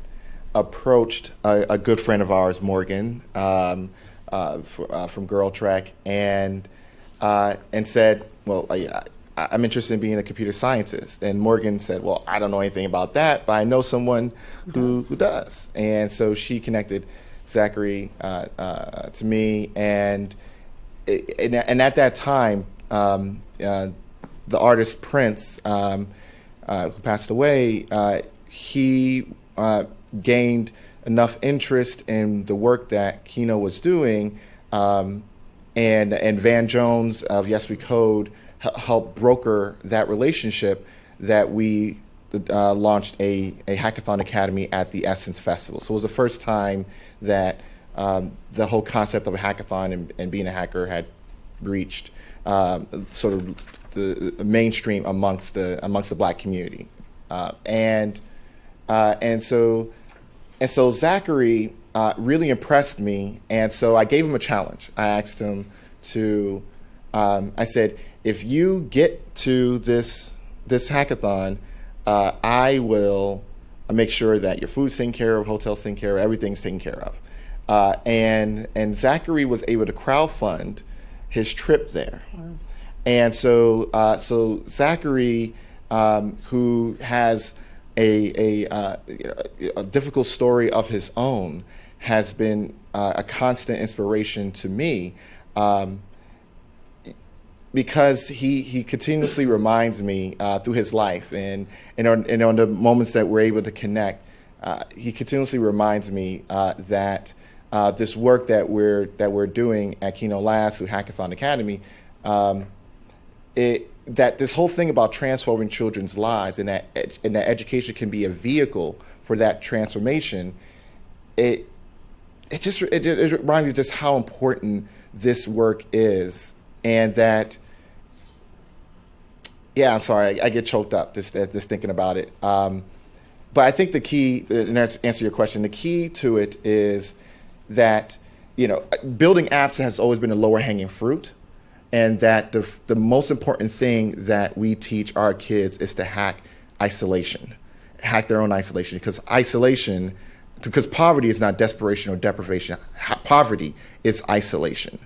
approached a good friend of ours, Morgan, from Girl Trek, and said, well, I'm interested in being a computer scientist. And Morgan said, well, I don't know anything about that, but I know someone who does. And so she connected Zachary to me, and at that time, the artist Prince, who passed away, he gained enough interest in the work that Qeyno was doing, and Van Jones of Yes We Code helped broker that relationship, that we launched a hackathon academy at the Essence Festival. So it was the first time that the whole concept of a hackathon and being a hacker had reached sort of the mainstream amongst the Black community, and so Zachary really impressed me, and so I gave him a challenge. I asked him to, I said, if you get to this hackathon, I will make sure that your food's taken care of, hotel's taken care of, everything's taken care of. And Zachary was able to crowdfund his trip there. Wow. And so Zachary, who has a difficult story of his own, has been a constant inspiration to me, because he continuously reminds me through his life and on the moments that we're able to connect, he continuously reminds me that this work that we're doing at Qeyno Labs through Hackathon Academy, that this whole thing about transforming children's lives and that education can be a vehicle for that transformation, it reminds me just how important this work is, and that, yeah, I'm sorry, I get choked up just thinking about it. But I think the key, to answer your question, the key to it is that, building apps has always been a lower hanging fruit. And that the most important thing that we teach our kids is to hack their own isolation, because poverty is not desperation or deprivation. Poverty is isolation.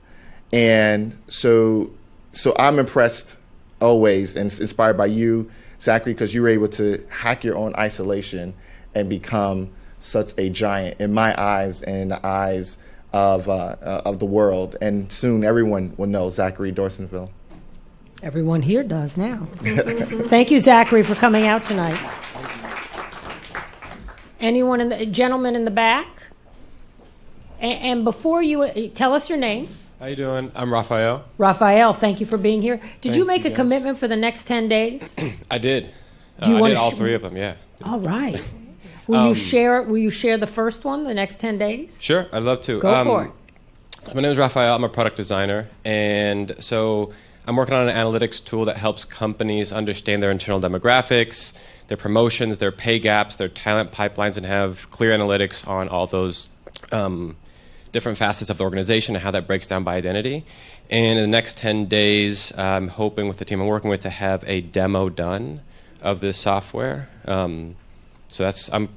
And so I'm impressed always and inspired by you, Zachary, because you were able to hack your own isolation and become such a giant in my eyes and in the eyes of the world. And soon everyone will know Zachary Dorsonville. Everyone here does now. Thank you, Zachary, for coming out tonight. Anyone gentleman in the back? And before you tell us your name. How you doing? I'm Raphael. Raphael, thank you for being here. Did you make a guys. commitment for the next 10 days? I did. Do you I wanna did all 3 of them, yeah. All right. Will you share the first one, the next 10 days? Sure, I'd love to. Go for it. So my name is Raphael. I'm a product designer. And so I'm working on an analytics tool that helps companies understand their internal demographics, their promotions, their pay gaps, their talent pipelines, and have clear analytics on all those different facets of the organization and how that breaks down by identity. And in the next 10 days, I'm hoping with the team I'm working with to have a demo done of this software. So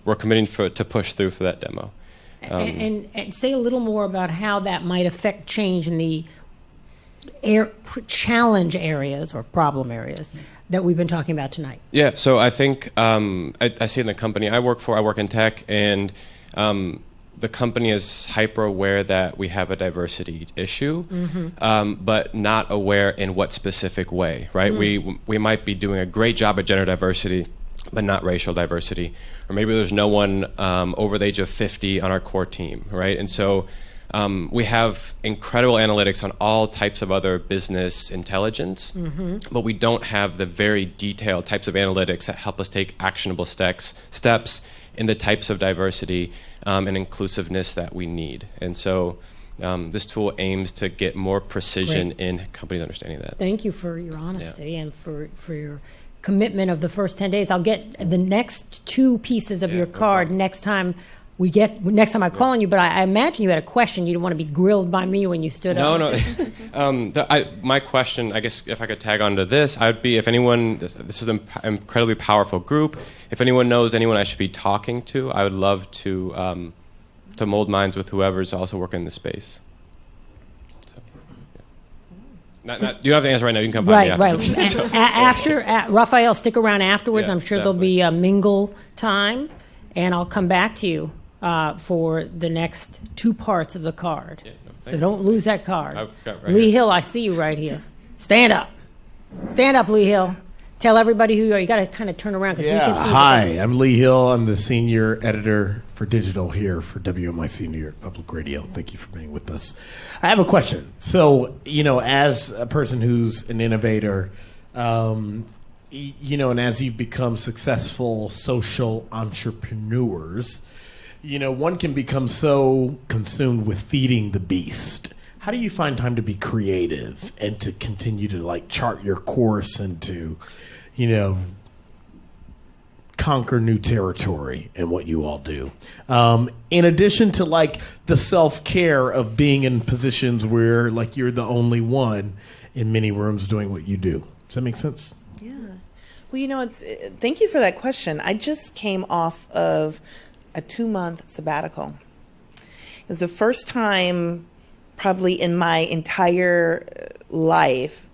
we're committing to push through for that demo. And say a little more about how that might affect change in the challenge areas or problem areas that we've been talking about tonight. Yeah, so I think I see in the company I work for, I work in tech, and the company is hyper aware that we have a diversity issue, but not aware in what specific way, right? We might be doing a great job at gender diversity, but not racial diversity. Or maybe there's no one over the age of 50 on our core team, right? And so we have incredible analytics on all types of other business intelligence, but we don't have the very detailed types of analytics that help us take actionable steps in the types of diversity and inclusiveness that we need. And so this tool aims to get more precision in companies understanding that. Thank you for your honesty and for your commitment of the first 10 days. I'll get the next 2 pieces of your card next time I call on you, but I imagine you had a question. You didn't want to be grilled by me when you stood up. No. My question, I guess if I could tag onto this, I'd be if anyone, this is an incredibly powerful group, if anyone knows anyone I should be talking to, I would love to mold minds with whoever's also working in the space. You don't have to answer right now. You can come find me after. Raphael, stick around afterwards. Yeah, I'm sure definitely. there'll be a mingle time, and I'll come back to you for the next 2 parts of the card. Yeah, So don't lose that card. I've got right Lee here. Hill, I see you right here. Stand up. Stand up, Lee Hill. Tell everybody who you are. You got to kind of turn around because we can see. Hi, I'm Lee Hill. I'm the senior editor for digital here for WNYC New York Public Radio. Thank you for being with us. I have a question. So, as a person who's an innovator, and as you've become successful social entrepreneurs, one can become so consumed with feeding the beast. How do you find time to be creative and to continue to chart your course and to, conquer new territory in what you all do? In addition to the self-care of being in positions where you're the only one in many rooms doing what you do. Does that make sense? Yeah. Well, thank you for that question. I just came off of a 2-month sabbatical. It was the first time probably in my entire life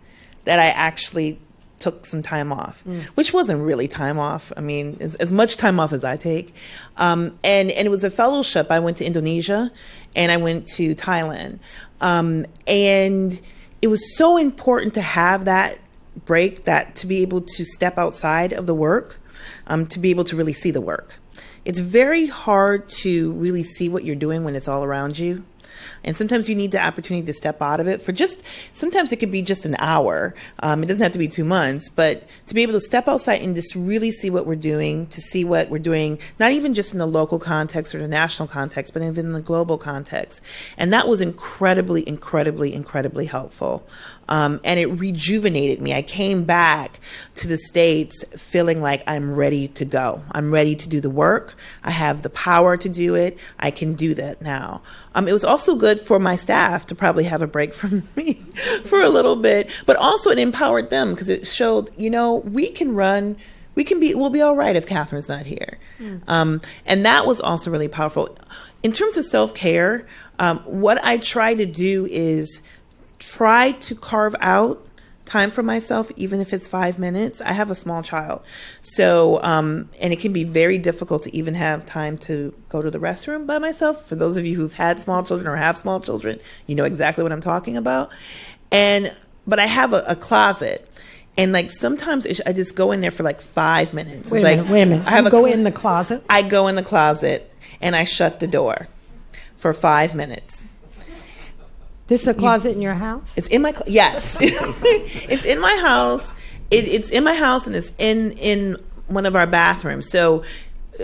that I actually took some time off, which wasn't really time off. I mean, as much time off as I take. And it was a fellowship. I went to Indonesia and I went to Thailand. And it was so important to have that break, that to be able to step outside of the work, to be able to really see the work. It's very hard to really see what you're doing when it's all around you. And sometimes you need the opportunity to step out of it sometimes it could be just an hour. It doesn't have to be 2 months, but to be able to step outside and just really see what we're doing, to see what we're doing, not even just in the local context or the national context, but even in the global context. And that was incredibly, incredibly, incredibly helpful. And it rejuvenated me. I came back to the States feeling like I'm ready to go. I'm ready to do the work. I have the power to do it. I can do that now. It was also good for my staff to probably have a break from me for a little bit, but also it empowered them because it showed, we'll be all right if Kathryn's not here. And that was also really powerful. In terms of self-care, what I try to do is try to carve out time for myself, even if it's 5 minutes. I have a small child. So, and it can be very difficult to even have time to go to the restroom by myself. For those of you who've had small children or have small children, you know exactly what I'm talking about. But I have a closet. And like sometimes I just go in there for like 5 minutes. Wait a minute. I have you go in the closet? I go in the closet and I shut the door for 5 minutes. This is a closet in your house? It's in my yes. It's in my house. It's in my house, and it's in one of our bathrooms. So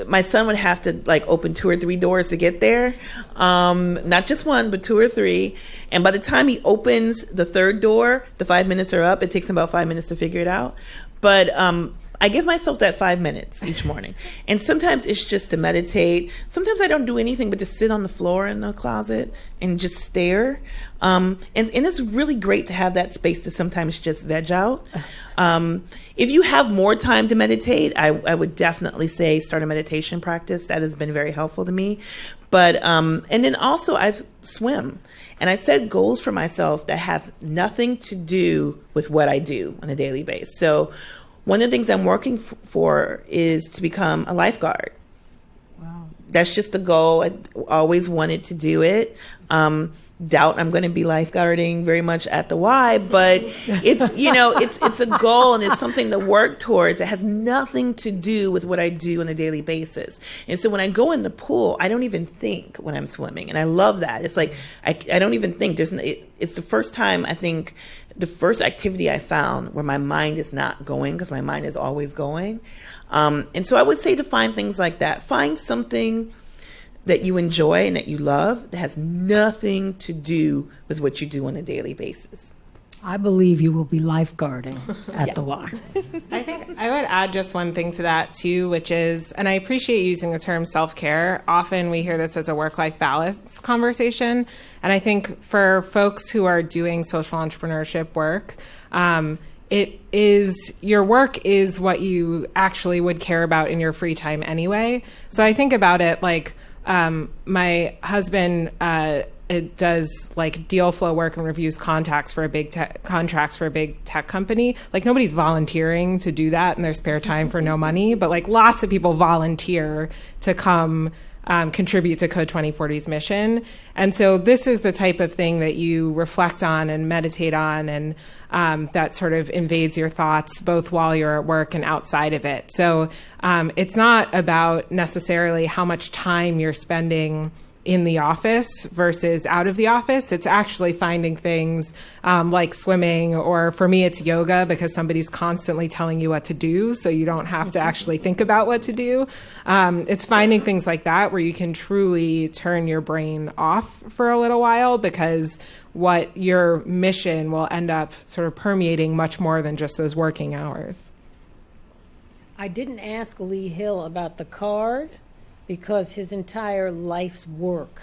my son would have to like open 2 or 3 doors to get there, not just one, but 2 or 3. And by the time he opens the 3rd door, the 5 minutes are up. It takes him about 5 minutes to figure it out. But I give myself that 5 minutes each morning. And sometimes it's just to meditate. Sometimes I don't do anything but just sit on the floor in the closet and just stare. And it's really great to have that space to sometimes just veg out. If you have more time to meditate, I would definitely say start a meditation practice. That has been very helpful to me. But and then also I've swim. And I set goals for myself that have nothing to do with what I do on a daily basis. So one of the things I'm working for is to become a lifeguard. Wow. That's just the goal. I always wanted to do it. Doubt I'm going to be lifeguarding very much at the Y, but it's, it's a goal and it's something to work towards. It has nothing to do with what I do on a daily basis. And so when I go in the pool, I don't even think when I'm swimming. And I love that. It's like, I don't even think. It's the first time, I think, the first activity I found where my mind is not going, because my mind is always going. And so I would say to find things like that. Find something that you enjoy and that you love that has nothing to do with what you do on a daily basis. I believe you will be lifeguarding at the Y. I think I would add just one thing to that too, which is, and I appreciate using the term self-care. Often we hear this as a work-life balance conversation. And I think for folks who are doing social entrepreneurship work, your work is what you actually would care about in your free time anyway. So I think about it like, my husband it does like deal flow work and reviews contracts for a big tech company. Like nobody's volunteering to do that in their spare time for no money, but like lots of people volunteer to come contribute to Code 2040's mission. And so this is the type of thing that you reflect on and meditate on, and that sort of invades your thoughts both while you're at work and outside of it. So it's not about necessarily how much time you're spending in the office versus out of the office. It's actually finding things like swimming, or for me, it's yoga, because somebody's constantly telling you what to do, so you don't have to actually think about what to do. It's finding things like that where you can truly turn your brain off for a little while, because what your mission will end up sort of permeating much more than just those working hours. I didn't ask Lee Hill about the card, because his entire life's work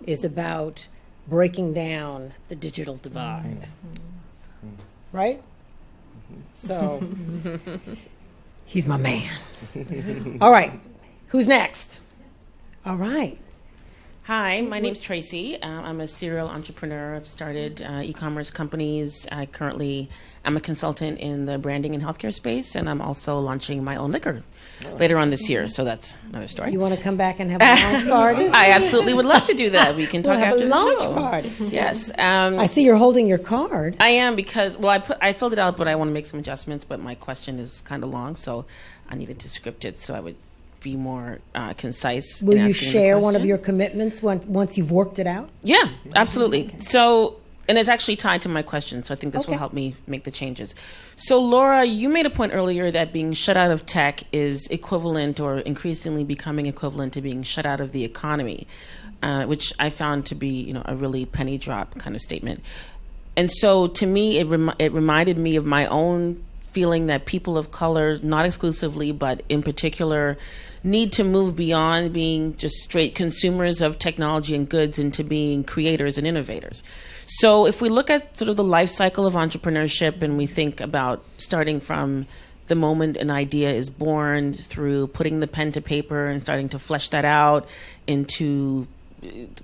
is about breaking down the digital divide. Right? So, he's my man. All right. Who's next? All right. Hi, my name's Tracy. I'm a serial entrepreneur. I've started e-commerce companies. I currently am a consultant in the branding and healthcare space, and I'm also launching my own liquor later on this year. So that's another story. You want to come back and have a launch party? I absolutely would love to do that. We can talk after the show. We'll have a launch party. Yes. I see you're holding your card. I am, because, I filled it out, but I want to make some adjustments, but my question is kind of long, so I needed to script it so I would be more concise. Will you share one of your commitments once you've worked it out? Yeah, absolutely. Okay. So, and it's actually tied to my question, so I think this will help me make the changes. So, Laura, you made a point earlier that being shut out of tech is equivalent, or increasingly becoming equivalent, to being shut out of the economy, which I found to be, a really penny drop kind of statement. And so, to me, it reminded me of my own feeling that people of color, not exclusively, but in particular, need to move beyond being just straight consumers of technology and goods into being creators and innovators. So if we look at sort of the life cycle of entrepreneurship, and we think about starting from the moment an idea is born through putting the pen to paper and starting to flesh that out into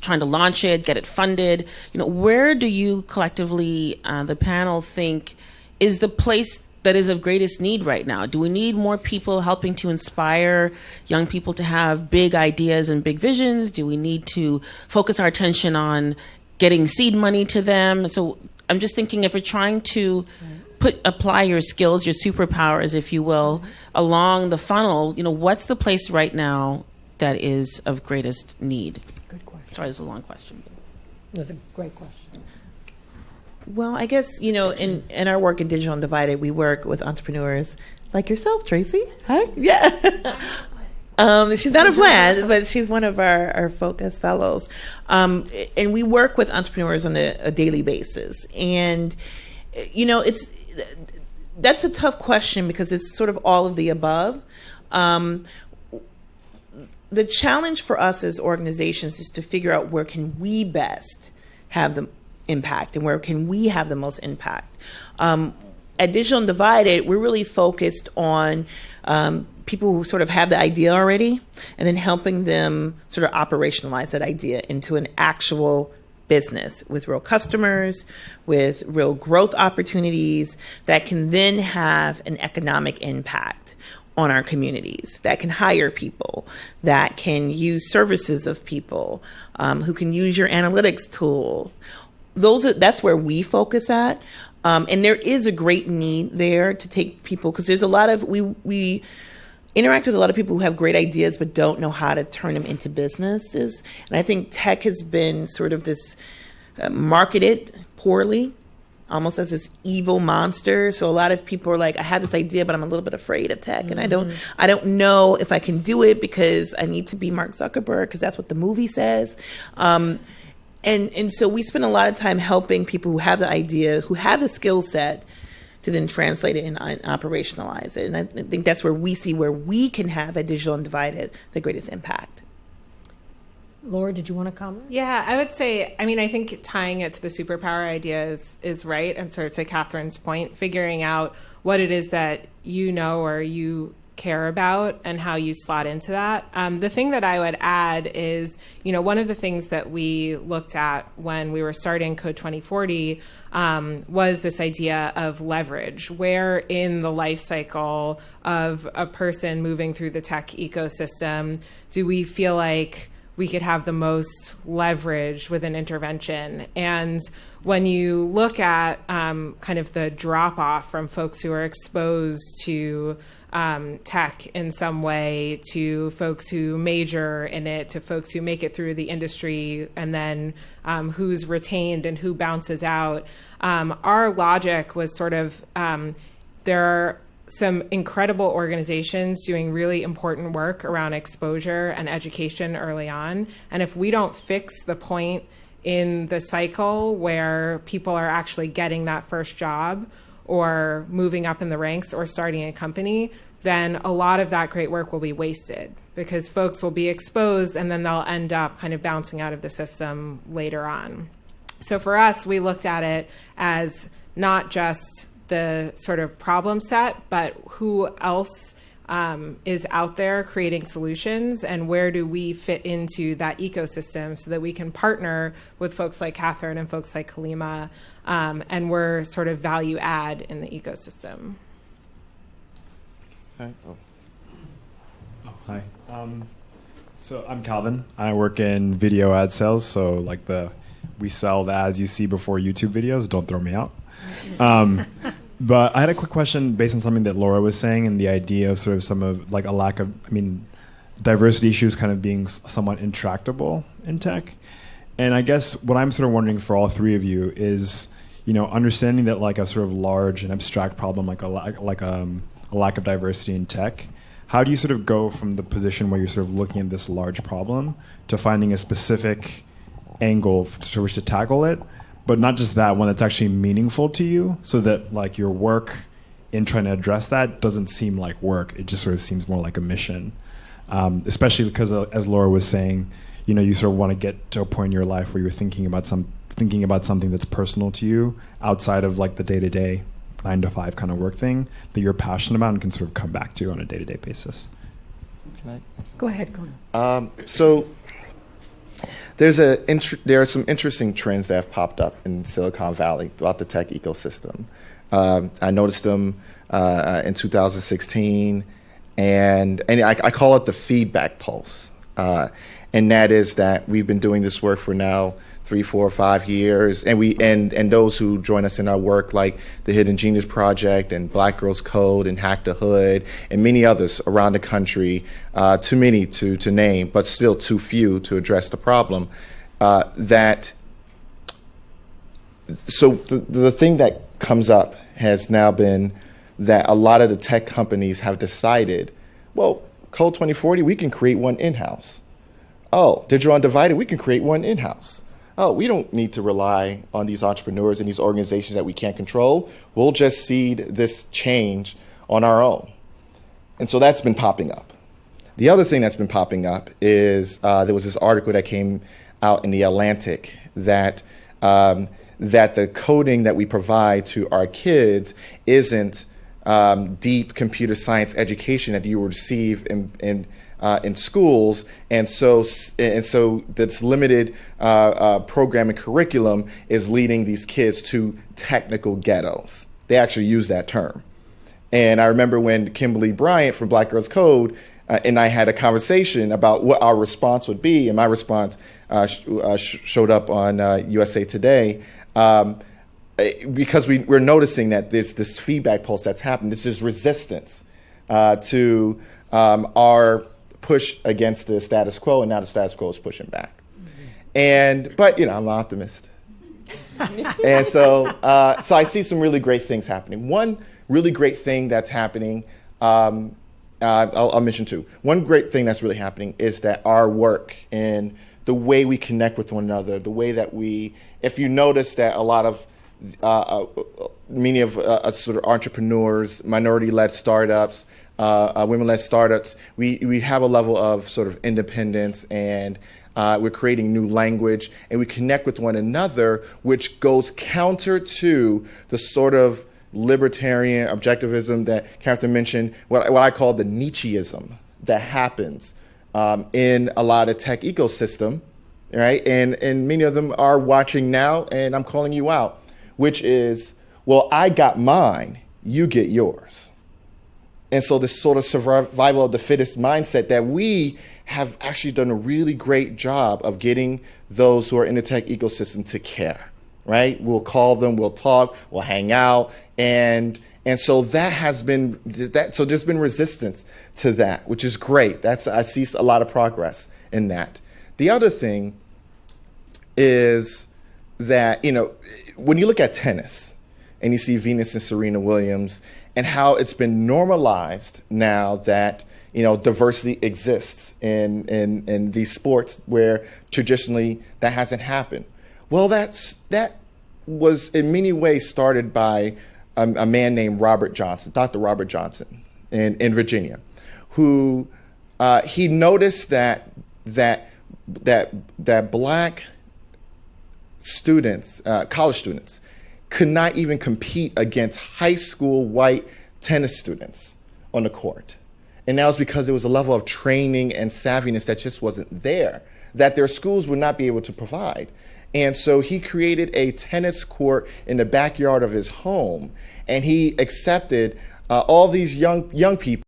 trying to launch it, get it funded, where do you collectively, the panel, think is the place that is of greatest need right now? Do we need more people helping to inspire young people to have big ideas and big visions? Do we need to focus our attention on getting seed money to them? So I'm just thinking, if we're trying to apply your skills, your superpowers, if you will, along the funnel, what's the place right now that is of greatest need? Good question. Sorry, it was a long question. That's a great question. Well, I guess, in our work in Digital Undivided, we work with entrepreneurs like yourself, Tracy. Hi. Yeah. She's not a plan, but she's one of our focus fellows. And we work with entrepreneurs on a daily basis. And, that's a tough question because it's sort of all of the above. The challenge for us as organizations is to figure out where can we best have the impact and where can we have the most impact. At Digital Undivided, we're really focused on people who sort of have the idea already and then helping them sort of operationalize that idea into an actual business with real customers, with real growth opportunities that can then have an economic impact on our communities, that can hire people, that can use services of people, who can use your analytics tool. That's where we focus at. And there is a great need there to take people, because there's a lot of, we interact with a lot of people who have great ideas but don't know how to turn them into businesses. And I think tech has been sort of this marketed poorly, almost as this evil monster. So a lot of people are like, I have this idea, but I'm a little bit afraid of tech. And I don't know if I can do it because I need to be Mark Zuckerberg because that's what the movie says. And so we spend a lot of time helping people who have the idea, who have the skill set to then translate it and operationalize it. And I think that's where we see where we can have at Digital Undivided the greatest impact. Laura, did you want to comment? Yeah, I would say, I think tying it to the superpower idea is right. And sort of to Kathryn's point, figuring out what it is that or you care about and how you slot into that. The thing that I would add is, one of the things that we looked at when we were starting Code 2040 was this idea of leverage. Where in the life cycle of a person moving through the tech ecosystem do we feel like we could have the most leverage with an intervention? And when you look at kind of the drop off from folks who are exposed to tech in some way, to folks who major in it, to folks who make it through the industry, and then who's retained and who bounces out, our logic was sort of there are some incredible organizations doing really important work around exposure and education early on. And if we don't fix the point in the cycle where people are actually getting that first job or moving up in the ranks or starting a company, then a lot of that great work will be wasted because folks will be exposed and then they'll end up kind of bouncing out of the system later on. So for us, we looked at it as not just the sort of problem set, but who else is out there creating solutions and where do we fit into that ecosystem so that we can partner with folks like Kathryn and folks like Kalimah, and we're sort of value add in the ecosystem. Hi. Hi. So I'm Calvin. I work in video ad sales. So we sell the ads you see before YouTube videos. Don't throw me out. But I had a quick question based on something that Laura was saying and the idea of sort of some of a lack of, diversity issues kind of being somewhat intractable in tech. And I guess what I'm sort of wondering for all three of you is, understanding that a sort of large and abstract problem like a lack of diversity in tech, how do you sort of go from the position where you're sort of looking at this large problem to finding a specific angle to which to tackle it? But not just that, one that's actually meaningful to you, so that your work in trying to address that doesn't seem like work. It just sort of seems more like a mission. Especially because, as Laura was saying, you sort of want to get to a point in your life where you're thinking about something that's personal to you outside of the day-to-day 9-to-5 kind of work thing that you're passionate about and can sort of come back to on a day-to-day basis. Go ahead. So There are some interesting trends that have popped up in Silicon Valley throughout the tech ecosystem. I noticed them in 2016, and I call it the feedback pulse. And that is that we've been doing this work for now 3, 4, 5 years, and those who join us in our work, like the Hidden Genius Project and Black Girls Code and Hack the Hood and many others around the country, too many to name, but still too few to address the problem. So the thing that comes up has now been that a lot of the tech companies have decided, well, Code 2040, we can create one in-house. Oh, Digital Undivided, we can create one in-house. Oh, we don't need to rely on these entrepreneurs and these organizations that we can't control. We'll just seed this change on our own. And so that's been popping up. The other thing that's been popping up is there was this article that came out in The Atlantic that the coding that we provide to our kids isn't deep computer science education that you would receive in schools, and so this limited programming curriculum is leading these kids to technical ghettos. They actually use that term. And I remember when Kimberly Bryant from Black Girls Code and I had a conversation about what our response would be, and my response showed up on USA Today. Because we're noticing that there's this feedback pulse that's happening. This is resistance to our push against the status quo, and now the status quo is pushing back. But I'm an optimist, and so I see some really great things happening. One really great thing that's happening, I'll mention two. One great thing that's really happening is that our work and the way we connect with one another, the way that if you notice that a lot of many of sort of entrepreneurs, minority-led startups, women-led startups, we have a level of sort of independence, and we're creating new language, and we connect with one another, which goes counter to the sort of libertarian objectivism that Kathryn mentioned, what I call the Nietzscheism that happens in a lot of tech ecosystem, right? And many of them are watching now, and I'm calling you out, which is, well, I got mine, you get yours. And so this sort of survival of the fittest mindset that we have actually done a really great job of getting those who are in the tech ecosystem to care, right? We'll call them, we'll talk, we'll hang out, and so that has been so there's been resistance to that, which is great. I see a lot of progress in that. The other thing is that, when you look at tennis and you see Venus and Serena Williams and how it's been normalized now that, diversity exists in these sports where traditionally that hasn't happened. Well, that was in many ways started by a man named Robert Johnson, Dr. Robert Johnson in Virginia, who he noticed that black students, college students, could not even compete against high school white tennis students on the court. And that was because there was a level of training and savviness that just wasn't there, that their schools would not be able to provide. And so he created a tennis court in the backyard of his home, and he accepted all these young people